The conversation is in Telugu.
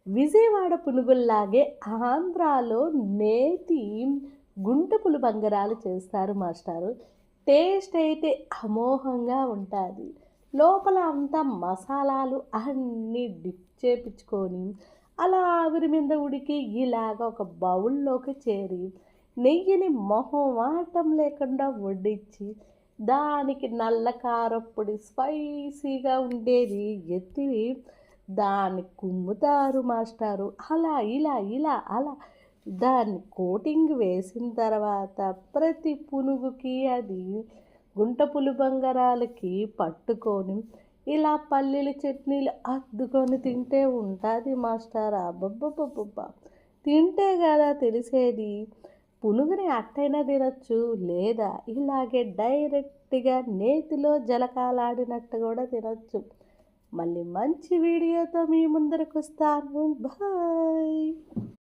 విజయవాడ పునుగుల్లాగే ఆంధ్రాలో నేతి గుంటపులు బంగారాలు చేస్తారు మాస్టారు. టేస్ట్ అయితే అమోఘంగా ఉంటుంది. లోపల అంతా మసాలాలు అన్నీ డిప్ చేపించుకొని అలా ఆవిరి మీద ఉడికి ఇలాగ ఒక బౌల్లోకి చేరి నెయ్యిని మొహమాటం లేకుండా వడ్డించి దానికి నల్ల కారప్పొడి స్పైసీగా ఉండేది ఎత్తి దాన్ని కుమ్ముతారు మాస్టారు. అలా ఇలా ఇలా అలా దాన్ని కోటింగ్ వేసిన తర్వాత ప్రతి పునుగుకి అది గుంట పులిబంగరాలకి పట్టుకొని ఇలా పల్లీల చట్నీలు అద్దుకొని తింటే ఉంటుంది మాస్టర్. అబ్బబ్బబ్బబ్బబ్బా! తింటే కదా తెలిసేది. పునుగుని అట్టైనా తినొచ్చు, లేదా ఇలాగే డైరెక్ట్‌గా నేతిలో జలకాలాడినట్టు కూడా తినొచ్చు. మళ్ళీ మంచి వీడియోతో మీ ముందరకొస్తాను. బాయ్.